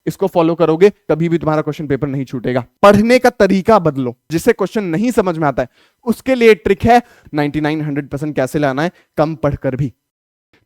इसको फॉलो करोगे कभी भी तुम्हारा क्वेश्चन पेपर नहीं छूटेगा। पढ़ने का तरीका बदलो, जिससे क्वेश्चन नहीं समझ में आता है उसके लिए ट्रिक है 99-100% कैसे लाना है कम पढ़कर भी।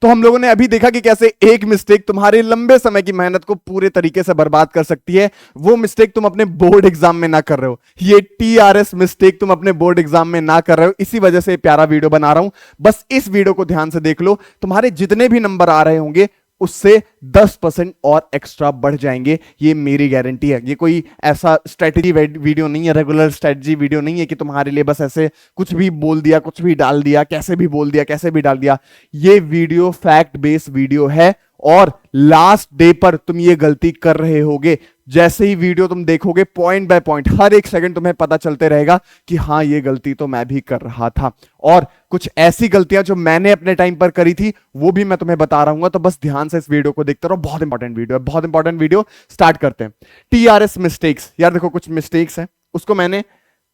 तो हम लोगों ने अभी देखा कि कैसे एक मिस्टेक तुम्हारे लंबे समय की मेहनत को पूरे तरीके से बर्बाद कर सकती है। वो मिस्टेक तुम अपने बोर्ड एग्जाम में ना कर रहे हो, ये TRS मिस्टेक तुम अपने बोर्ड एग्जाम में ना कर रहे हो। इसी वजह से प्यारा वीडियो बना रहा हूं, बस इस वीडियो को ध्यान से देख लो, तुम्हारे जितने भी नंबर आ रहे होंगे उससे 10% और एक्स्ट्रा बढ़ जाएंगे, ये मेरी गारंटी है। ये कोई ऐसा स्ट्रेटजी वीडियो नहीं है, रेगुलर स्ट्रेटजी वीडियो नहीं है कि तुम्हारे लिए बस ऐसे कुछ भी बोल दिया, कुछ भी डाल दिया, कैसे भी बोल दिया, कैसे भी डाल दिया। ये वीडियो फैक्ट बेस्ड वीडियो है और लास्ट डे पर तुम ये गलती कर रहे होगे। जैसे ही वीडियो तुम देखोगे पॉइंट बाय पॉइंट हर एक सेकंड तुम्हें पता चलते रहेगा कि हाँ ये गलती तो मैं भी कर रहा था, और कुछ ऐसी गलतियां जो मैंने अपने टाइम पर करी थी वो भी मैं तुम्हें बता रहा हूं। तो बस ध्यान से इस वीडियो को देखते रहो, बहुत इंपॉर्टेंट वीडियो है, बहुत इंपॉर्टेंट वीडियो। स्टार्ट करते हैं। TRS मिस्टेक्स, यार देखो कुछ मिस्टेक्स है उसको मैंने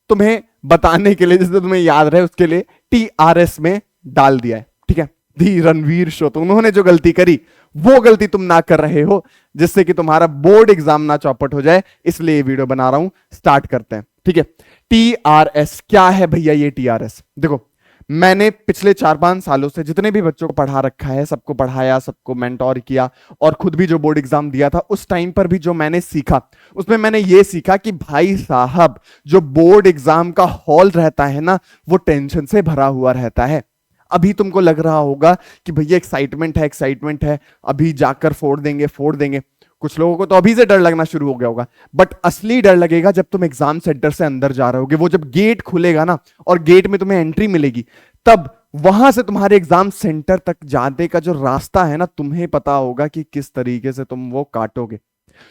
तुम्हें बताने के लिए, जिससे तुम्हें याद रहे उसके लिए TRS में डाल दिया है, ठीक है। दी रणवीर शो, तो उन्होंने जो गलती करी वो गलती तुम ना कर रहे हो, जिससे कि तुम्हारा बोर्ड एग्जाम ना चौपट हो जाए, इसलिए ये वीडियो बना रहा हूं। स्टार्ट करते हैं, ठीक है। TRS क्या है भैया? ये TRS देखो, मैंने पिछले 4-5 सालों से जितने भी बच्चों को पढ़ा रखा है, सबको पढ़ाया, सबको मेंटोर किया, और खुद भी जो बोर्ड एग्जाम दिया था उस टाइम पर भी जो मैंने सीखा, उसमें मैंने ये सीखा कि भाई साहब जो बोर्ड एग्जाम का हॉल रहता है ना, वो टेंशन से भरा हुआ रहता है। अभी तुमको लग रहा होगा कि भैया एक्साइटमेंट है, एक्साइटमेंट है, अभी जाकर फोड़ देंगे, फोड़ देंगे। कुछ लोगों को तो अभी से डर लगना शुरू हो गया होगा, बट असली डर लगेगा जब तुम एग्जाम सेंटर से अंदर जा रहे होगे। वो जब गेट खुलेगा ना और गेट में तुम्हें एंट्री मिलेगी, तब वहां से तुम्हारे एग्जाम सेंटर तक जाने का जो रास्ता है ना, तुम्हें पता होगा कि किस तरीके से तुम वो काटोगे।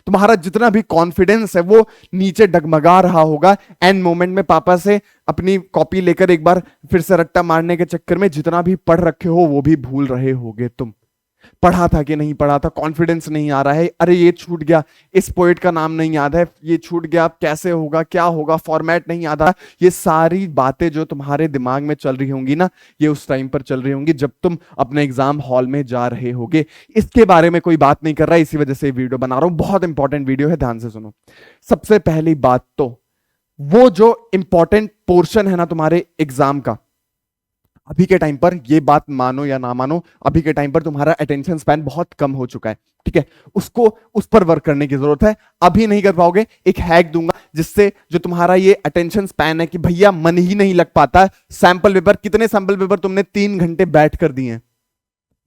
तुम्हारा जितना भी कॉन्फिडेंस है वो नीचे डगमगा रहा होगा। एंड मोमेंट में पापा से अपनी कॉपी लेकर एक बार फिर से रट्टा मारने के चक्कर में जितना भी पढ़ रखे हो वो भी भूल रहे होगे। तुम पढ़ा था कि नहीं पढ़ा था, कॉन्फिडेंस नहीं आ रहा है, अरे ये छूट गया, इस पोएट का नाम नहीं याद है, ये छूट गया, कैसे होगा, क्या होगा, फॉर्मेट नहीं याद आ। ये सारी बातें जो तुम्हारे दिमाग में चल रही होंगी ना, ये उस टाइम पर चल रही होंगी जब तुम अपने एग्जाम हॉल में जा रहे होगे। इसके बारे में कोई बात नहीं कर रहा है, इसी वजह से वीडियो बना रहा हूं। बहुत इंपॉर्टेंट वीडियो है, ध्यान से सुनो। सबसे पहली बात तो वो जो इंपॉर्टेंट पोर्शन है ना तुम्हारे एग्जाम का, अभी के टाइम पर, ये बात मानो या ना मानो, अभी के टाइम पर तुम्हारा अटेंशन स्पैन बहुत कम हो चुका है, ठीक है। उसको उस पर वर्क करने की जरूरत है। अभी नहीं कर पाओगे, एक हैक दूंगा जिससे जो तुम्हारा ये अटेंशन स्पैन है कि भैया मन ही नहीं लग पाता। सैंपल पेपर, कितने सैंपल पेपर तुमने 3 घंटे बैठ कर दिए हैं?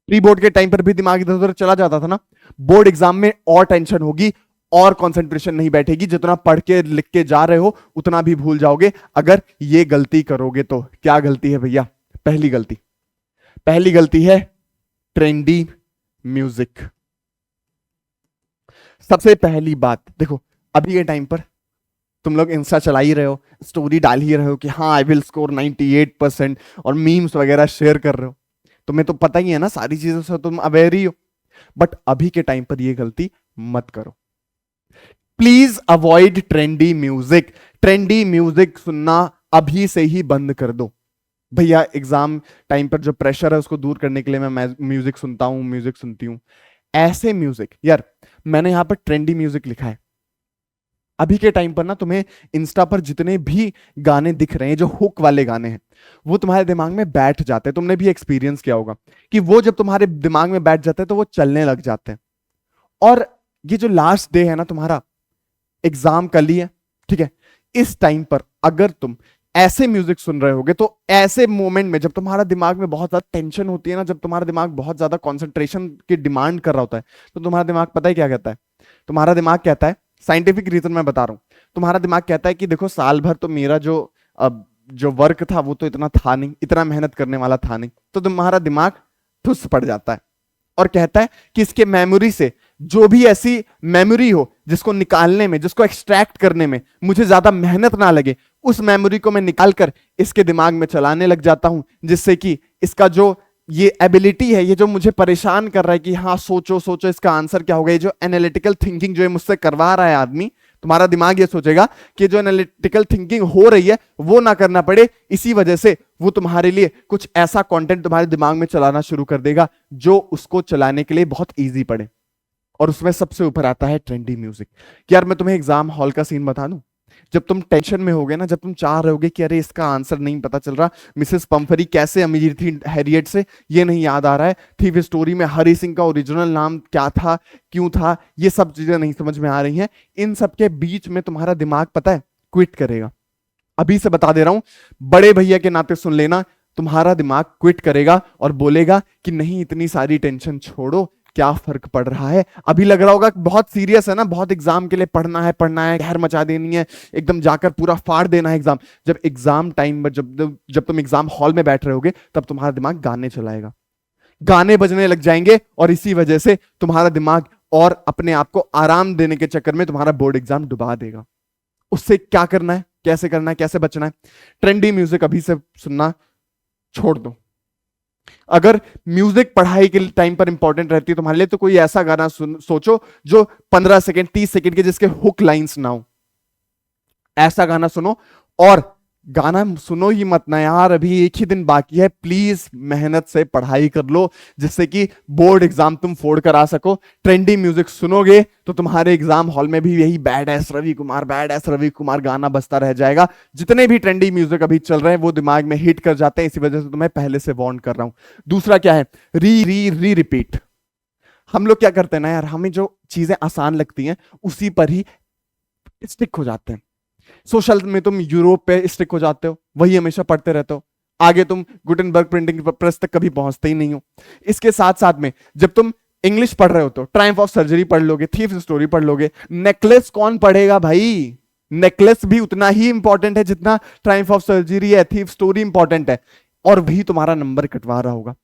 प्री बोर्ड के टाइम पर भी दिमाग इधर उधर चला जाता था ना, बोर्ड एग्जाम में और टेंशन होगी और कंसंट्रेशन नहीं बैठेगी। जितना पढ़ के लिख के जा रहे हो उतना भी भूल जाओगे अगर ये गलती करोगे तो। क्या गलती है भैया? पहली गलती है ट्रेंडी म्यूजिक। सबसे पहली बात देखो, अभी के टाइम पर तुम लोग इंस्टा चला ही रहे हो, स्टोरी डाल ही रहे हो कि हाँ आई विल स्कोर 98%, और मीम्स वगैरह शेयर कर रहे हो। तुम्हें तो पता ही है ना, सारी चीजों से तुम अवेयर ही हो। बट अभी के टाइम पर ये गलती मत करो, please avoid trendy music. Trendy music सुनना अभी से ही बंद कर दो भैया। एग्जाम टाइम पर जो प्रेशर है उसको दूर करने के लिए मैं म्यूजिक सुनता हूं, म्यूजिक सुनती हूं। ऐसे म्यूजिक, यार मैंने यहां पर ट्रेंडी म्यूजिक लिखा है। अभी के टाइम पर ना तुम्हें इंस्टा पर जितने भी गाने दिख रहे हैं, जो हुक वाले गाने हैं, वो तुम्हारे दिमाग में बैठ जाते हैं। तुमने भी एक्सपीरियंस किया होगा कि वो जब तुम्हारे दिमाग में बैठ जाते हैं तो वो चलने लग जाते हैं। और ये जो लास्ट डे है ना तुम्हारा एग्जाम कल ही है, ठीक है। इस टाइम पर अगर तुम ऐसे म्यूजिक सुन रहे होगे तो ऐसे मोमेंट में जब तुम्हारा दिमाग में बहुत ज्यादा टेंशन होती है ना, जब तुम्हारा दिमाग बहुत ज्यादा कंसंट्रेशन की डिमांड कर रहा होता है, तो तुम्हारा दिमाग पता है क्या कहता है? तुम्हारा दिमाग कहता है, साइंटिफिक रीजन मैं बता रहा हूं, तुम्हारा दिमाग कहता है कि देखो साल भर तो मेरा जो वर्क था वो तो इतना था नहीं, इतना मेहनत करने वाला था नहीं। तो तुम्हारा दिमाग ठुस पड़ जाता है और कहता है कि इसके मेमोरी से जो भी ऐसी मेमोरी हो जिसको निकालने में, जिसको एक्सट्रैक्ट करने में मुझे ज्यादा मेहनत ना लगे, उस मेमोरी को मैं निकालकर इसके दिमाग में चलाने लग जाता हूं, जिससे कि इसका जो ये एबिलिटी है, ये जो मुझे परेशान कर रहा है कि हाँ सोचो सोचो इसका आंसर क्या होगा, ये जो एनालिटिकल थिंकिंग जो है मुझसे करवा रहा है आदमी, तुम्हारा दिमाग ये सोचेगा कि जो एनालिटिकल थिंकिंग हो रही है वो ना करना पड़े। इसी वजह से वो तुम्हारे लिए कुछ ऐसा कंटेंट तुम्हारे दिमाग में चलाना शुरू कर देगा जो उसको चलाने के लिए बहुत ईजी पड़े। और उसमें सबसे ऊपर आता है ट्रेंडी म्यूजिक। यार मैं तुम्हें एग्जाम हॉल का सीन बता दूं, जब तुम टेंशन में होगे ना, जब तुम चाह रहे होगे कि अरे इसका आंसर नहीं पता चल रहा, मिसेस पंफरी कैसे अमीर थी हैरियट से, ये नहीं याद आ रहा है, थीफ स्टोरी में हरी सिंह का ओरिजिनल नाम क्या था, क्यों था, ये सब चीजें नहीं समझ में आ रही हैं, इन सब के बीच में तुम्हारा दिमाग पता है क्विट करेगा। अभी से बता दे रहा हूं, बड़े भैया के नाते सुन लेना, तुम्हारा दिमाग क्विट करेगा और बोलेगा कि नहीं इतनी सारी टेंशन छोड़ो, क्या फर्क पड़ रहा है। अभी लग रहा होगा बहुत सीरियस है ना, बहुत एग्जाम के लिए पढ़ना है, कहर मचा देनी है, एकदम जाकर पूरा फाड़ देना है एग्जाम। जब एग्जाम टाइम में जब तुम एग्जाम हॉल में बैठ रहे होगे, तब तुम्हारा दिमाग गाने चलाएगा, गाने बजने लग जाएंगे, और इसी वजह से तुम्हारा दिमाग और अपने आप को आराम देने के चक्कर में तुम्हारा बोर्ड एग्जाम डुबा देगा। उससे क्या करना है, कैसे करना है, कैसे बचना है? ट्रेंडी म्यूजिक अभी से सुनना छोड़ दो। अगर म्यूजिक पढ़ाई के टाइम पर इंपॉर्टेंट रहती है तुम्हारे लिए, तो कोई ऐसा गाना सोचो जो 15 सेकंड 30 सेकंड के, जिसके हुक लाइंस ना हो, ऐसा गाना सुनो। और गाना सुनो ही मत ना यार, अभी एक ही दिन बाकी है, प्लीज मेहनत से पढ़ाई कर लो, जिससे कि बोर्ड एग्जाम तुम फोड़ कर आ सको। ट्रेंडी म्यूजिक सुनोगे तो तुम्हारे एग्जाम हॉल में भी यही बैड एस रवि कुमार गाना बजता रह जाएगा। जितने भी ट्रेंडी म्यूजिक अभी चल रहे हैं वो दिमाग में हिट कर जाते हैं, इसी वजह से तुम्हें पहले से वार्न कर रहा हूं। दूसरा क्या है, री रिपीट। हम लोग क्या करते हैं ना यार, हमें जो चीजें आसान लगती हैं उसी पर ही स्टिक हो जाते हैं। सोशल में तुम यूरोप पे स्टिक हो जाते हो, वही हमेशा पढ़ते रहते हो, आगे तुम गुटेनबर्ग प्रिंटिंग प्रेस तक कभी पहुंचते ही नहीं हो। इसके साथ साथ में जब तुम इंग्लिश पढ़ रहे हो तो ट्रायम्फ ऑफ सर्जरी पढ़ लोगे, थीफ स्टोरी पढ़ लोगे। नेकलेस कौन पढ़ेगा भाई? नेकलेस भी उतना ही इंपॉर्टेंट है जितना ट्रायम्फ ऑफ सर्जरी है, थीफ स्टोरी इंपॉर्टेंट है, और वही तुम्हारा नंबर कटवा रहा होगा।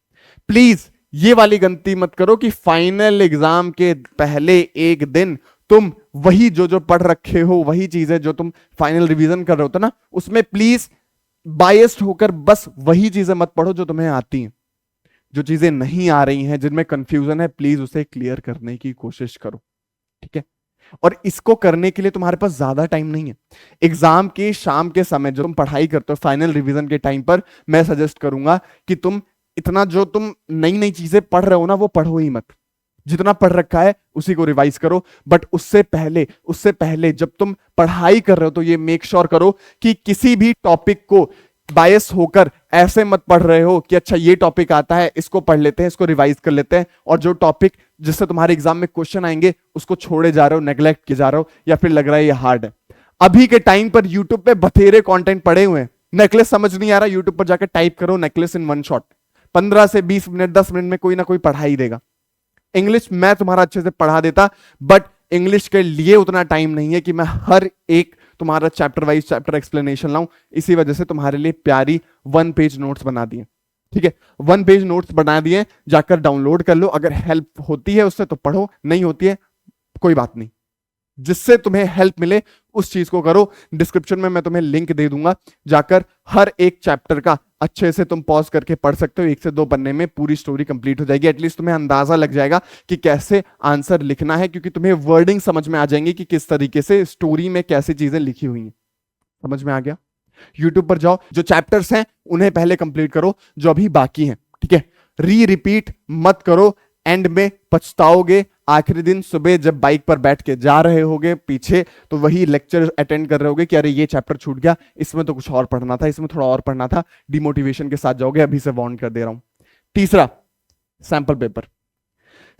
प्लीज ये वाली गलती मत करो कि फाइनल एग्जाम के पहले एक दिन तुम वही जो पढ़ रखे हो, वही चीजें जो तुम फाइनल रिवीजन कर रहे हो ना, उसमें प्लीज बायस्ड होकर बस वही चीजें मत पढ़ो जो तुम्हें आती हैं। जो चीजें नहीं आ रही हैं, जिनमें कंफ्यूजन है, प्लीज उसे क्लियर करने की कोशिश करो, ठीक है? और इसको करने के लिए तुम्हारे पास ज्यादा टाइम नहीं है। एग्जाम के शाम के समय जो तुम पढ़ाई करते हो फाइनल रिवीजन के टाइम पर, मैं सजेस्ट करूंगा कि तुम इतना जो तुम नई नई चीजें पढ़ रहे हो ना, वो पढ़ो ही मत। जितना पढ़ रखा है उसी को रिवाइज करो। बट उससे पहले जब तुम पढ़ाई कर रहे हो तो ये मेक श्योर करो कि किसी भी टॉपिक को बायस होकर ऐसे मत पढ़ रहे हो कि अच्छा ये टॉपिक आता है, इसको पढ़ लेते हैं, इसको रिवाइज कर लेते हैं, और जो टॉपिक जिससे तुम्हारे एग्जाम में क्वेश्चन आएंगे उसको छोड़े जा रहे हो, नेग्लेक्ट किए जा रहे हो, या फिर लग रहा है ये हार्ड है। अभी के टाइम पर यूट्यूब पे बथेरे कंटेंट पड़े हुए हैं। नेकलेस समझ नहीं आ रहा, यूट्यूब पर जाकर टाइप करो नेकलेस इन 1 शॉट, 15 से 20 मिनट 10 मिनट में कोई ना कोई पढ़ा ही देगा। इंग्लिश मैं तुम्हारा अच्छे से पढ़ा देता, बट इंग्लिश के लिए उतना टाइम नहीं है कि मैं हर एक तुम्हारा चैप्टर वाइज चैप्टर एक्सप्लेनेशन लाऊं। इसी वजह से तुम्हारे लिए प्यारी 1 पेज नोट्स बना दिए, ठीक है? 1 पेज नोट्स बना दिए, जाकर डाउनलोड कर लो। अगर हेल्प होती है उससे तो पढ़ो, नहीं होती है कोई बात नहीं, जिससे तुम्हें हेल्प मिले उस चीज को करो। डिस्क्रिप्शन में मैं तुम्हें लिंक दे दूंगा, जाकर हर एक चैप्टर का अच्छे से तुम पॉज करके पढ़ सकते हो। 1 से 2 पन्ने में पूरी स्टोरी कंप्लीट हो जाएगी। एटलीस्ट तुम्हें अंदाजा लग जाएगा कि कैसे आंसर लिखना है, क्योंकि तुम्हें वर्डिंग समझ में आ जाएंगी कि किस तरीके से स्टोरी में कैसी चीजें लिखी हुई हैं। समझ में आ गया? यूट्यूब पर जाओ, जो चैप्टर्स हैं उन्हें पहले कंप्लीट करो, जो अभी बाकी हैं, ठीक है? रिपीट मत करो, एंड में पछताओगे। आखिरी दिन सुबह जब बाइक पर बैठ के जा रहे होगे पीछे, तो वही लेक्चर अटेंड कर रहे होगे कि अरे ये चैप्टर छूट गया, इसमें तो कुछ और पढ़ना था, इसमें थोड़ा और पढ़ना था। डिमोटिवेशन के साथ जाओगे, अभी से वार्न कर दे रहा हूं। तीसरा, सैंपल पेपर।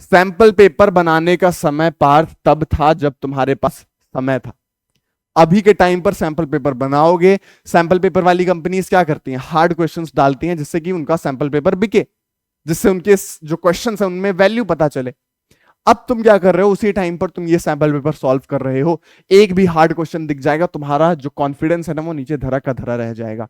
सैंपल पेपर बनाने का समय पार तब था जब तुम्हारे पास समय था। अभी के टाइम पर सैंपल पेपर बनाओगे, सैंपल पेपर वाली कंपनीज क्या करती हैं? हार्ड क्वेश्चंस डालती हैं जिससे कि उनका सैंपल पेपर बिके, जिससे उनके जो क्वेश्चंस हैं उनमें वैल्यू पता चले। अब तुम क्या कर रहे हो? उसी टाइम पर तुम ये सैंपल पेपर सॉल्व कर रहे हो, एक भी हार्ड क्वेश्चन दिख जाएगा, तुम्हारा जो कॉन्फिडेंस है ना वो नीचे धरा का धरा रह जाएगा।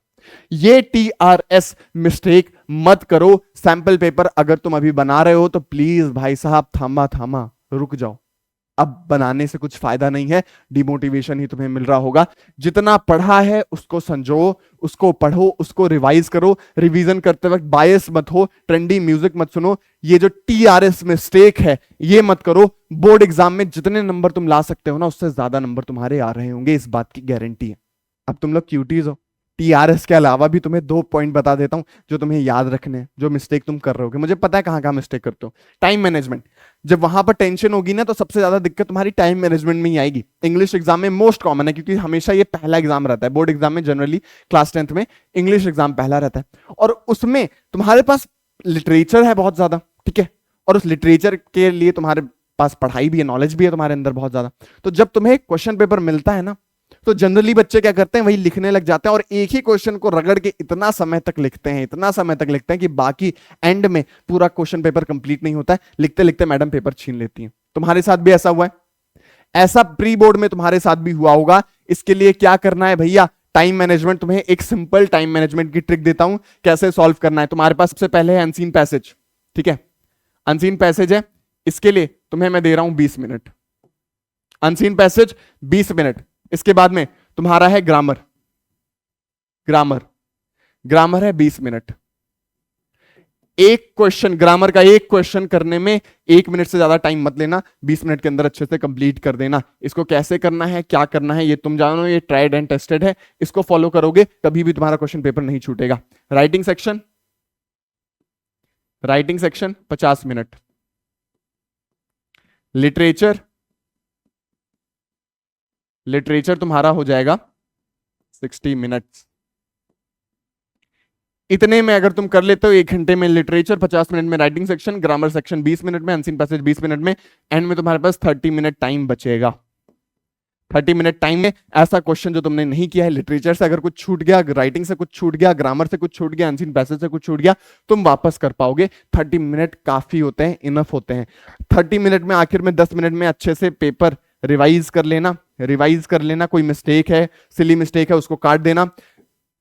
ये TRS मिस्टेक मत करो। सैंपल पेपर अगर तुम अभी बना रहे हो तो प्लीज भाई साहब थामा रुक जाओ। अब बनाने से कुछ फायदा नहीं है, डिमोटिवेशन ही तुम्हें मिल रहा होगा। जितना पढ़ा है उसको संजो, उसको पढ़ो, उसको रिवाइज करो। रिवीजन करते वक्त बायस मत हो, ट्रेंडी म्यूजिक मत सुनो। ये जो TRS मिस्टेक है ये मत करो। बोर्ड एग्जाम में जितने नंबर तुम ला सकते हो ना, उससे ज्यादा नंबर तुम्हारे आ रहे होंगे, इस बात की गारंटी है। अब तुम लोग क्यूटीज हो, टीआरएस के अलावा भी तुम्हें 2 पॉइंट बता देता हूं जो तुम्हें याद रखने हैं, जो मिस्टेक तुम कर रहे होगे। मुझे पता है कहां कहां मिस्टेक करते हो। टाइम मैनेजमेंट, जब वहां पर टेंशन होगी ना तो सबसे ज्यादा दिक्कत तुम्हारी टाइम मैनेजमेंट में ही आएगी। इंग्लिश एग्जाम में मोस्ट कॉमन है, क्योंकि हमेशा ये पहला एग्जाम रहता है बोर्ड एग्जाम में। जनरली क्लास 10th में इंग्लिश एग्जाम पहला रहता है, और उसमें तुम्हारे पास लिटरेचर है बहुत ज्यादा, ठीक है, और उस लिटरेचर के लिए तुम्हारे पास पढ़ाई भी है, नॉलेज भी है तुम्हारे अंदर बहुत ज्यादा। तो जब तुम्हें क्वेश्चन पेपर मिलता है ना, तो जनरली बच्चे क्या करते हैं, वही लिखने लग जाते हैं, और एक ही क्वेश्चन को रगड़ के इतना समय तक लिखते हैं, इतना समय तक लिखते हैं कि बाकी एंड में पूरा क्वेश्चन पेपर कंप्लीट नहीं होता है। लिखते लिखते मैडम पेपर छीन लेती है। तुम्हारे साथ भी ऐसा हुआ है? ऐसा प्री बोर्ड में तुम्हारे साथ भी हुआ होगा। इसके लिए क्या करना है भैया, टाइम मैनेजमेंट। तुम्हें एक सिंपल टाइम मैनेजमेंट की ट्रिक देता हूं, कैसे सॉल्व करना है। तुम्हारे पास सबसे पहले है अनसीन पैसेज, ठीक है, अनसीन पैसेज है। इसके लिए तुम्हें मैं दे रहा हूं 20 मिनट, अनसीन पैसेज 20 मिनट। इसके बाद में तुम्हारा है ग्रामर, ग्रामर है 20 मिनट। एक क्वेश्चन, ग्रामर का एक क्वेश्चन करने में 1 मिनट से ज्यादा टाइम मत लेना, 20 मिनट के अंदर अच्छे से कंप्लीट कर देना। इसको कैसे करना है, क्या करना है, ये तुम जानो, ये ट्राइड एंड टेस्टेड है। इसको फॉलो करोगे कभी भी तुम्हारा क्वेश्चन पेपर नहीं छूटेगा। राइटिंग सेक्शन 50 मिनट, लिटरेचर तुम्हारा हो जाएगा 60 मिनट्स। इतने में अगर तुम कर लेते हो 1 घंटे में लिटरेचर, 50 मिनट में writing section, grammar section 20 minute में, अनसीन पैसेज 20 मिनट में, एंड में तुम्हारे पास 30 मिनट टाइम बचेगा। 30 मिनट टाइम में ऐसा क्वेश्चन जो तुमने नहीं किया है, लिटरेचर से अगर कुछ छूट गया, राइटिंग से कुछ छूट गया, ग्रामर से कुछ छूट गया, अनसीन पैसेज से कुछ छूट गया, तुम वापस कर पाओगे। 30 मिनट काफी होते हैं, इनफ होते हैं। 30 मिनट में आखिर में 10 मिनट में अच्छे से पेपर रिवाइज कर लेना। कोई मिस्टेक है, सिली मिस्टेक है, उसको काट देना।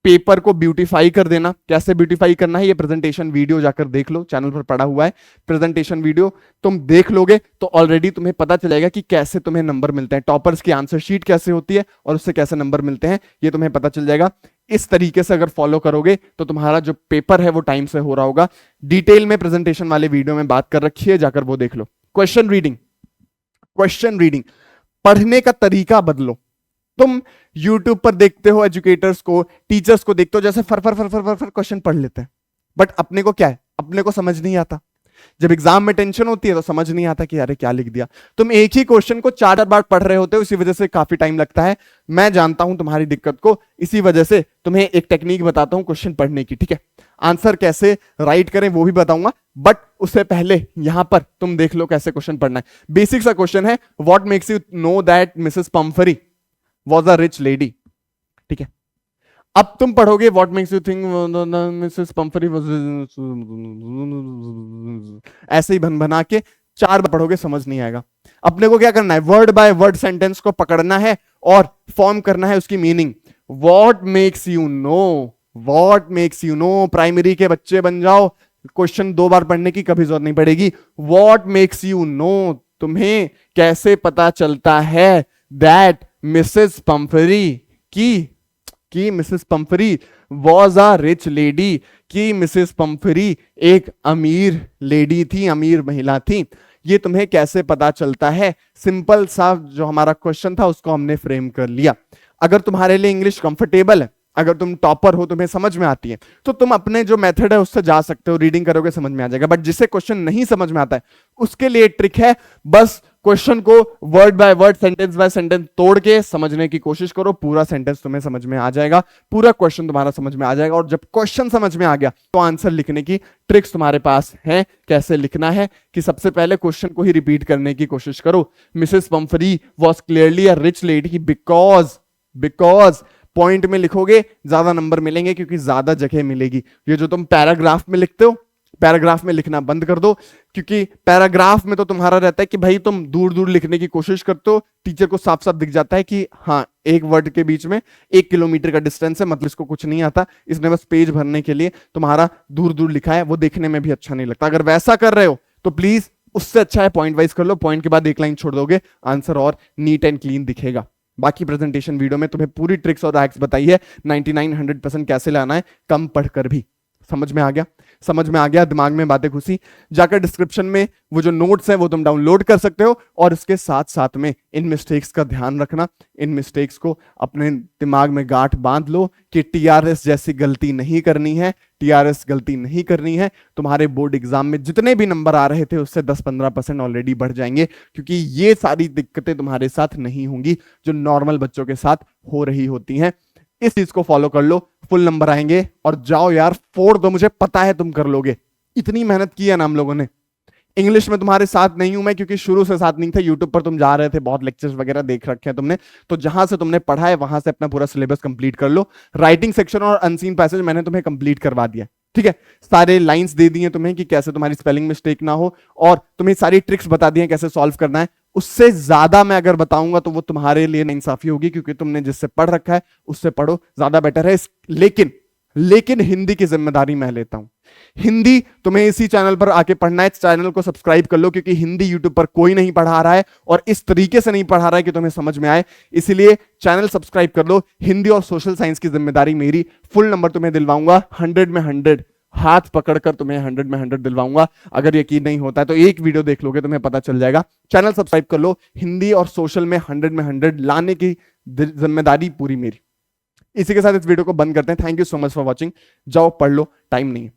पेपर को ब्यूटीफाई कर देना। कैसे ब्यूटीफाई करना है, ये प्रेजेंटेशन वीडियो जाकर देख लो, चैनल पर पड़ा हुआ है। प्रेजेंटेशन वीडियो तुम देख लोगे तो ऑलरेडी तुम्हें पता चलेगा कि कैसे तुम्हें नंबर मिलते हैं, टॉपर्स की आंसर शीट कैसे होती है और उससे कैसे नंबर मिलते हैं, ये तुम्हें पता चल जाएगा। इस तरीके से अगर फॉलो करोगे तो तुम्हारा जो पेपर है वो टाइम से हो रहा होगा। डिटेल में प्रेजेंटेशन वाले वीडियो में बात कर रखी है, जाकर वो देख लो। क्वेश्चन रीडिंग, पढ़ने का तरीका बदलो। तुम YouTube पर देखते हो एजुकेटर्स को, टीचर्स को देखते हो, जैसे फर क्वेश्चन पढ़ लेते हैं, बट अपने को क्या है, अपने को समझ नहीं आता। जब एग्जाम में टेंशन होती है तो समझ नहीं आता कि अरे क्या लिख दिया। तुम एक ही क्वेश्चन को 4 बार पढ़ रहे होते हो, इसी वजह से काफी टाइम लगता है। मैं जानता हूं तुम्हारी दिक्कत को, इसी वजह से तुम्हें एक टेक्निक बताता हूं क्वेश्चन पढ़ने की, ठीक है। आंसर कैसे राइट करें वो भी बताऊंगा, बट उससे पहले यहां पर तुम देख लो कैसे क्वेश्चन पढ़ना है। बेसिक सा क्वेश्चन है, what makes you know that Mrs Pumphrey was a rich lady, ठीक है। अब तुम पढ़ोगे what makes you think Mrs Pumphrey was, ऐसे ही बना के 4 बार पढ़ोगे, समझ नहीं आएगा। अपने को क्या करना है, वर्ड बाय वर्ड सेंटेंस को पकड़ना है और फॉर्म करना है उसकी meaning. What makes you no, primary के बच्चे बन जाओ, क्वेश्चन 2 बार पढ़ने की कभी जरूरत नहीं पड़ेगी। व्हाट मेक्स यू नो, तुम्हें कैसे पता चलता है दैट मिसेस पंफरी की Mrs Pumphrey was a rich lady, कि मिसेस पंफरी एक अमीर लेडी थी, अमीर महिला थी। ये तुम्हें कैसे पता चलता है। सिंपल सा जो हमारा क्वेश्चन था उसको हमने फ्रेम कर लिया। अगर तुम्हारे लिए इंग्लिश कंफर्टेबल है, अगर तुम टॉपर हो, तुम्हें समझ में आती है, तो तुम अपने जो मेथड है उससे जा सकते हो, रीडिंग करोगे समझ में आ जाएगा। बट जिसे क्वेश्चन नहीं समझ में आता है उसके लिए ट्रिक है, बस क्वेश्चन को word by word, sentence by sentence तोड़ के समझने की कोशिश करो। पूरा सेंटेंस तुम्हें समझ में आ जाएगा, पूरा क्वेश्चन तुम्हारा समझ में आ जाएगा। और जब क्वेश्चन समझ में आ गया तो आंसर लिखने की ट्रिक्स तुम्हारे पास हैं। कैसे लिखना है कि सबसे पहले क्वेश्चन को ही रिपीट करने की कोशिश करो। Mrs Pumphrey was clearly a rich lady because point में लिखोगे ज्यादा नंबर मिलेंगे, क्योंकि ज्यादा जगह मिलेगी। ये जो तुम पैराग्राफ में लिखते हो, पैराग्राफ में लिखना बंद कर दो, क्योंकि पैराग्राफ में तो तुम्हारा रहता है कि भाई तुम दूर दूर लिखने की कोशिश करते हो, टीचर को साफ साफ दिख जाता है कि हाँ एक वर्ड के बीच में 1 किलोमीटर का डिस्टेंस है, मतलब इसको कुछ नहीं आता, इसने बस पेज भरने के लिए तुम्हारा दूर दूर लिखा है, वो देखने में भी अच्छा नहीं लगता। अगर वैसा कर रहे हो तो प्लीज उससे अच्छा है पॉइंट वाइज कर लो, पॉइंट के बाद 1 लाइन छोड़ दोगे, आंसर और नीट एंड क्लीन दिखेगा। बाकी प्रेजेंटेशन वीडियो में तुम्हें पूरी ट्रिक्स और हैक्स बताई है, 99 100% कैसे लाना है कम पढ़कर भी। समझ में आ गया? समझ में आ गया, दिमाग में बातें घुसी। जाकर डिस्क्रिप्शन में वो जो नोट्स हैं वो तुम डाउनलोड कर सकते हो, और इसके साथ साथ में इन मिस्टेक्स का ध्यान रखना, इन मिस्टेक्स को अपने दिमाग में गांठ बांध लो कि टीआरएस जैसी गलती नहीं करनी है, टीआरएस गलती नहीं करनी है। तुम्हारे बोर्ड एग्जाम में जितने भी नंबर आ रहे थे उससे 10-15% ऑलरेडी बढ़ जाएंगे, क्योंकि ये सारी दिक्कतें तुम्हारे साथ नहीं होंगी जो नॉर्मल बच्चों के साथ हो रही होती हैं। इस चीज को फॉलो कर लो, फुल नंबर आएंगे, और जाओ यार फोड़ दो, मुझे पता है तुम कर लोगे। इतनी मेहनत की है ना हम लोगों ने। इंग्लिश में तुम्हारे साथ नहीं हूं मैं, क्योंकि शुरू से साथ नहीं थे। यूट्यूब पर तुम जा रहे थे, बहुत लेक्चर्स वगैरह देख रखे हैं तुमने, तो जहां से तुमने पढ़ा है वहां से अपना पूरा सिलेबस कंप्लीट कर लो। राइटिंग सेक्शन और अनसीन पैसेज मैंने तुम्हें कंप्लीट करवा दिया, ठीक है। सारे लाइंस दे दिए तुम्हें कि कैसे तुम्हारी स्पेलिंग मिस्टेक ना हो, और तुम्हें सारी ट्रिक्स बता दी हैं कैसे सॉल्व करना है। उससे ज्यादा मैं अगर बताऊंगा तो वो तुम्हारे लिए नाइंसाफी होगी, क्योंकि तुमने जिससे पढ़ रखा है उससे पढ़ो, ज्यादा बेटर है। लेकिन हिंदी की जिम्मेदारी मैं लेता हूं। हिंदी तुम्हें इसी चैनल पर आके पढ़ना है, चैनल को सब्सक्राइब कर लो, क्योंकि हिंदी यूट्यूब पर कोई नहीं पढ़ा रहा है, और इस तरीके से नहीं पढ़ा रहा है कि तुम्हें समझ में आए। इसलिए चैनल सब्सक्राइब कर लो। हिंदी और सोशल साइंस की जिम्मेदारी मेरी, फुल नंबर तुम्हें दिलवाऊंगा, 100 में 100, हाथ पकड़कर तुम्हें 100 में 100 दिलवाऊंगा। अगर यकीन नहीं होता है तो एक वीडियो देख लोगे, तुम्हें पता चल जाएगा। चैनल सब्सक्राइब कर लो। हिंदी और सोशल में 100 में 100 लाने की जिम्मेदारी पूरी मेरी। इसी के साथ इस वीडियो को बंद करते हैं। Thank you so much for watching. जाओ पढ़ लो, टाइम नहीं है।